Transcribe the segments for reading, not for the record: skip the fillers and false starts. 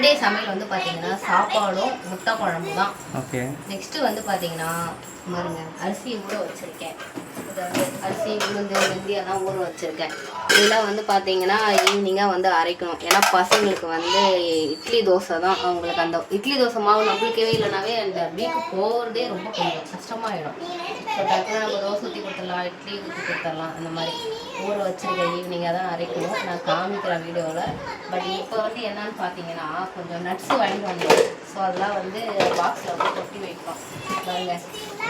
Sunday சமையல் வந்து பார்த்தீங்கன்னா சாப்பாடும் முட்டை குழம்பு தான். ஓகே. நெக்ஸ்ட்டு வந்து பார்த்தீங்கன்னா பாருங்க அரிசி ஊற வச்சுருக்கேன். அரிசி உளுந்து வெந்தயம் எல்லாம் ஊற வச்சுருக்கேன். இதெல்லாம் வந்து பார்த்தீங்கன்னா ஈவினிங்காக வந்து அரைக்கணும். ஏன்னா பசங்களுக்கு வந்து இட்லி தோசை தான் அவங்களுக்கு. அந்த இட்லி தோசை மாவு நம்மளுக்கே இல்லைனாவே அந்த வீக்கு போகிறதே ரொம்ப கொஞ்சம் கஷ்டமாயிடும். ஸோ டக்குனு நம்ம தோசை ஊற்றி கொடுத்துடலாம், இட்லி ஊற்றி கொடுத்துடலாம். அந்த மாதிரி ஊற வச்சுருக்கேன். ஈவினிங்காக தான் அரைக்கணும். நான் காமிக்கிறேன் வீடியோவில். பட் இப்போ வந்து என்னன்னு பார்த்தீங்கன்னா கொஞ்சம் நட்ஸு வாங்கி வந்தோம். ஸோ அதெல்லாம் வந்து பாக்ஸில் வந்து கொட்டி வைப்போம். பாருங்க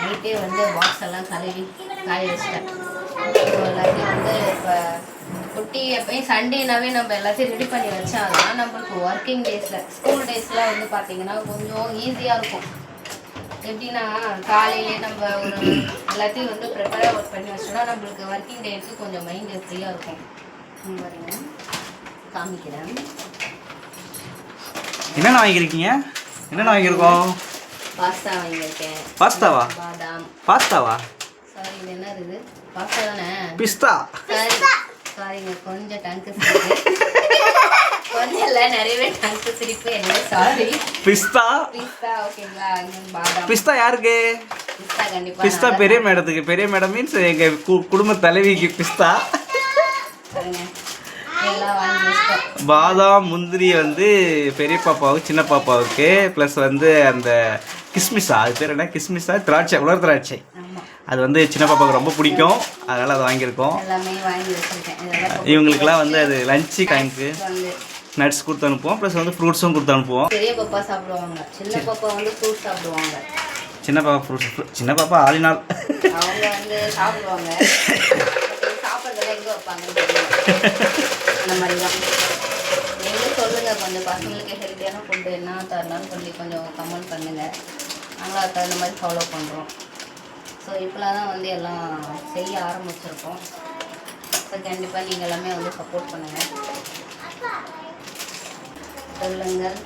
நைட்டே வந்து பாக்ஸ் எல்லாம் கழுவி காய வச்சிட்டேன். ஸோ எல்லாத்தையும் வந்து இப்போ குட்டி எப்பயும் சண்டேனாவே நம்ம எல்லாத்தையும் ரெடி பண்ணி வச்சாங்கன்னா நம்மளுக்கு ஒர்க்கிங் டேஸில் ஸ்கூல் டேஸில் வந்து பார்த்திங்கன்னா கொஞ்சம் ஈஸியாக இருக்கும். எப்படின்னா காலையிலே நம்ம ஒரு எல்லாத்தையும் வந்து ப்ரிப்பராக ஒர்க் பண்ணி வச்சோம்னா நம்மளுக்கு ஒர்க்கிங் டேஸுக்கு கொஞ்சம் மைண்டு ஃப்ரீயாக இருக்கும். பாருங்க காமிக்கிறேன். என்னென்ன வாங்கியிருக்கீங்க? என்னென்ன வாங்கியிருக்கோம்? பாஸ்தா வாங்கியிருக்கேன். பாஸ்தாவா? பாதாம். பாஸ்தாவா? சாரி இது என்ன இது? பாஸ்தா தானே? பிஸ்தா. சாரிங்க கொஞ்சம் டங்கு சிரிப்பு. கொஞ்சம் இல்லை நிறையவே டங்கு சிரிப்பு. என்ன சாரி. பிஸ்தா. பிஸ்தா ஓகேங்களா? பாதாம். பிஸ்தா யாருக்கு? பிஸ்தா கண்டிப்பாக. பிஸ்தா பெரிய மேடத்துக்கு. பெரிய மேடம் மீன்ஸ் எங்கள் குடும்ப தலைவிக்கு பிஸ்தா. எல்லாம் வாங்கி வச்சிட்டோம். பாதாம் முந்திரி வந்து பெரிய பாப்பாவுக்கு சின்ன பாப்பாவுக்கு ப்ளஸ் வந்து அந்த கிஸ்மிஸா அது பேர் என்ன கிஸ்மிஸா திராட்சை உலர் திராட்சை அது வந்து சின்ன பாப்பாவுக்கு ரொம்ப பிடிக்கும். அதனால் அதை வாங்கியிருக்கோம். எல்லாமே வாங்கி வச்சுருக்கேன். இவங்களுக்குலாம் வந்து அது லஞ்சு டைமுக்கு நட்ஸ் கொடுத்து அனுப்புவோம். ப்ளஸ் வந்து ஃப்ரூட்ஸும் கொடுத்து அனுப்புவோம். பெரிய பாப்பா சாப்பிடுவாங்க, சின்ன பாப்பா வந்து ஃப்ரூட்ஸ் சாப்பிடுவாங்க. சின்ன பாப்பா ஃப்ரூட்ஸ் சின்ன பாப்பா ஆளினால் அவங்க வந்து சாப்பிடுவாங்க. சாப்பிட்றதெல்லாம் எங்கே வைப்பாங்கன்னு தெரியல. அந்த மாதிரி தான் நீங்களும் சொல்லுங்கள். கொஞ்சம் பசங்களுக்கு ஹெல்த்தியான ஃபுட்டு என்ன தரலான்னு சொல்லி கொஞ்சம் கமெண்ட் பண்ணுங்கள். நாங்களும் அதை தகுந்த மாதிரி ஃபாலோ பண்ணுறோம். ஸோ இப்போலாம் தான் வந்து எல்லாம் செய்ய ஆரம்பிச்சிருக்கோம். ஸோ கண்டிப்பாக நீங்கள் எல்லாமே வந்து சப்போர்ட் பண்ணுங்கள். சொல்லுங்கள்.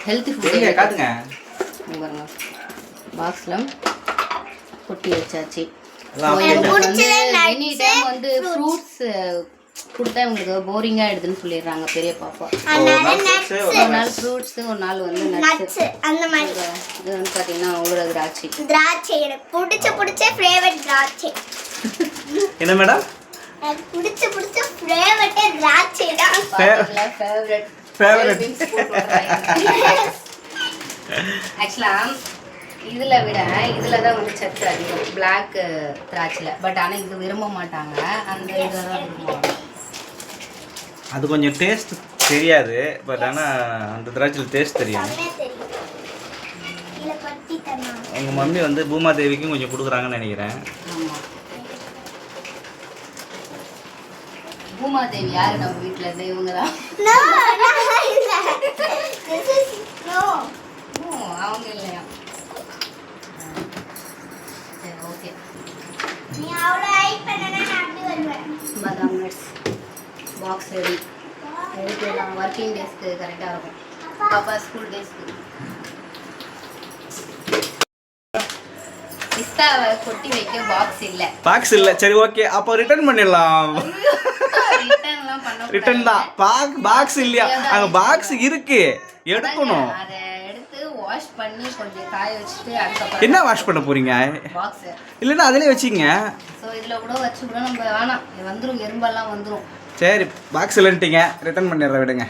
ஹெல்த்தி ஃபுட்டு காட்டுங்க. பாருங்க பாக்ஸில் கொட்டி வச்சாச்சு. எனி டைம் வந்து ஃப்ரூட்ஸ் கொடுத்தா உங்களுக்கு போரிங்காக ஆகிடுதுன்னு சொல்லிடுறாங்க பெரிய பாப்பா. ஒரு நாள் ஃப்ரூட்ஸ் ஒரு நாள் வந்து நட்ஸ். அந்த மாதிரி இது வந்து பார்த்தீங்கன்னா ஊற திராட்சை. திராட்சை எனக்கு பிடிச்ச ஃபேவரட் திராட்சை. என்ன மேடம்? எனக்கு பிடிச்ச ஃபேவரட் திராட்சை தான். ஃபேவரட் ஆக்சுவலாக இதில் விட இதில் தான் வந்து சத்து அதிகம் பிளாக் திராட்சையில். பட் ஆனால் இது விரும்ப மாட்டாங்க. அந்த இதில் தான் விரும்புவாங்க. அது கொஞ்சம் டேஸ்ட் தெரியாது. பட் ஆனால் அந்த திராட்சையில் டேஸ்ட் தெரியும். எங்கள் மம்மி வந்து பூமாதேவிக்கும் கொஞ்சம் கொடுக்குறாங்கன்னு நினைக்கிறேன். ஆமாம் பூமாதேவி யார் நம்ம வீட்டில் இருந்து? இவங்க தான். அவங்க இல்லையா? சரி ஓகே. பாதாம் நட்ஸ் பாக்ஸ் ரெடி. எடுத்துலாம் ஒர்க்கிங் டேஸ்க்கு கரெக்டாக இருக்கும். பாப்பா ஸ்கூல் டேஸ்க்கு. பிஸ்தாவை கொட்டி வைக்க பாக்ஸ் இல்லை. பாக்ஸ் இல்லை. சரி ஓகே அப்போ ரிட்டர்ன் பண்ணிடலாம். ரிட்டர்ன்லாம் பண்ண ரிட்டர்ன் தான். பாக்ஸ் இல்லையா? அங்கே பாக்ஸ் இருக்கு எடுக்கணும். அதை எடுத்து வாஷ் பண்ணி கொஞ்சம் காய வச்சுட்டு அதுக்கப்புறம் என்ன வாஷ் பண்ண போறீங்க? பாக்ஸ் இல்லைன்னா அதிலே வச்சிங்க. ஸோ இதில் கூட வச்சு கூட நம்ம வேணாம் வந்துடும், எறும்பெல்லாம் வந்துடும். சரி பாக்ஸ் இல்லைன்ட்டீங்க, ரிட்டர்ன் பண்ணிடுற விடுங்க.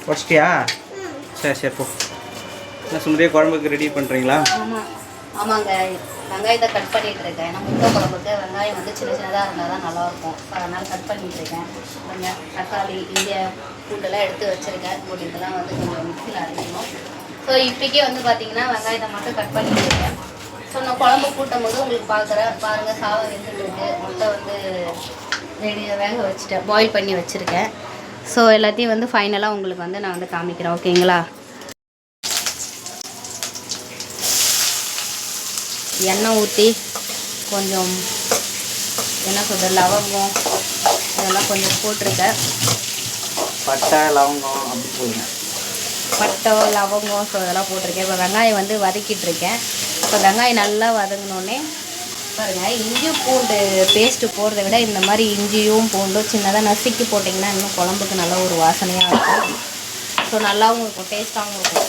வச்சிட்டியா? சரி சரி போ. என்ன சுமதியா குழம்புக்கு ரெடி பண்ணுறீங்களா? ஆமாம் ஆமாங்க. வெங்காயத்தை கட் பண்ணிகிட்டு இருக்கேன். ஏன்னா முட்டை குழம்புக்கு வெங்காயம் வந்து சின்ன சின்னதாக இருந்தால் தான் நல்லாயிருக்கும். ஸோ அதனால் கட் பண்ணிகிட்டு இருக்கேன். கொஞ்சம் தக்காளி இந்திய பூண்டெல்லாம் எடுத்து வச்சுருக்கேன். இதெல்லாம் வந்து கொஞ்சம் மிக்சியில் அரைக்கணும். ஸோ இப்போக்கே வந்து பார்த்திங்கன்னா வெங்காயத்தை மட்டும் கட் பண்ணிட்டு இருக்கேன். ஸோ நான் குழம்பு கூட்டும் போது உங்களுக்கு பாருங்கள் சாதம் வெந்துட்டுருக்கு. முட்டை வந்து ரெடியாக வேக வச்சுட்டேன், பாயில் பண்ணி வச்சுருக்கேன். ஸோ எல்லாத்தையும் வந்து ஃபைனலாக உங்களுக்கு வந்து நான் வந்து காமிக்கிறேன். ஓகேங்களா? எண்ணெய் ஊற்றி கொஞ்சம் என்ன சொல்கிறது லவங்கம் இதெல்லாம் கொஞ்சம் போட்டிருக்கேன். பட்டை லவங்கம் அப்படி சொல்லுங்க. பட்டை லவங்கம் ஸோ இதெல்லாம் போட்டிருக்கேன். இப்போ வெங்காயம் வந்து வதக்கிட்டு இருக்கேன். இப்போ வெங்காயம் நல்லா வதங்கினோடனே பாருங்கள், இஞ்சி பூண்டு பேஸ்ட்டு போடுறத விட இந்த மாதிரி இஞ்சியும் பூண்டும் சின்னதாக நசுக்கி போட்டிங்கன்னா இன்னும் குழம்புக்கு நல்ல ஒரு வாசனையாக இருக்கும். ஸோ நல்லாவும் இருக்கும், டேஸ்ட்டாகவும் இருக்கும்.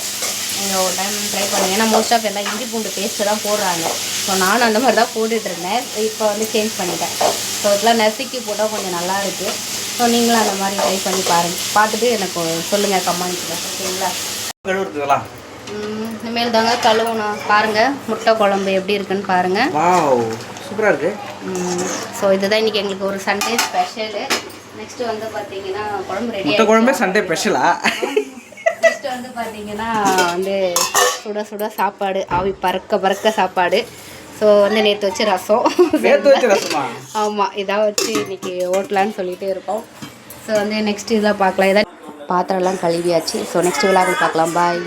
நீங்கள் ஒரு டைம் ட்ரை பண்ணுங்கள். ஏன்னா மோஸ்ட் ஆஃப் எல்லாம் இஞ்சி பூண்டு பேஸ்ட்டு தான் போடுறாங்க. ஸோ நானும் அந்த மாதிரி தான் போட்டுட்ருந்தேன். இப்போ வந்து சேஞ்ச் பண்ணிட்டேன். ஸோ இதெல்லாம் நசுக்கி போட்டால் கொஞ்சம் நல்லா இருக்குது. ஸோ நீங்களும் அந்த மாதிரி ட்ரை பண்ணி பாருங்கள். பார்த்துட்டு எனக்கு சொல்லுங்கள் கமெண்ட்ஸில். ஓகேங்களா? கழுவுறதுலாம் இனிமேல் தாங்க கழுவணும். பாருங்கள் முட்டை குழம்பு எப்படி இருக்குன்னு பாருங்கள். வாவ் சூப்பராக இருக்குது. ஸோ இதுதான் இன்றைக்கி எங்களுக்கு ஒரு சண்டே ஸ்பெஷலு. நெக்ஸ்ட்டு வந்து பார்த்தீங்கன்னா குழம்பு ரெடி. முட்டை குழம்பே சண்டே ஸ்பெஷலா? நெக்ஸ்ட்டு வந்து பார்த்தீங்கன்னா வந்து சுட சுட சாப்பாடு, ஆவி பறக்க பறக்க சாப்பாடு. ஸோ வந்து நேற்று வச்சு ரசம். ஆமாம், இதாக வச்சு இன்றைக்கி ஓட்டலான்னு சொல்லிகிட்டே இருக்கோம். ஸோ வந்து நெக்ஸ்ட் இதெல்லாம் பார்க்கலாம். இதான் பாத்திரம்லாம் கழுவியாச்சு. ஸோ நெக்ஸ்ட் விழாவில் பார்க்கலாம். பாய்.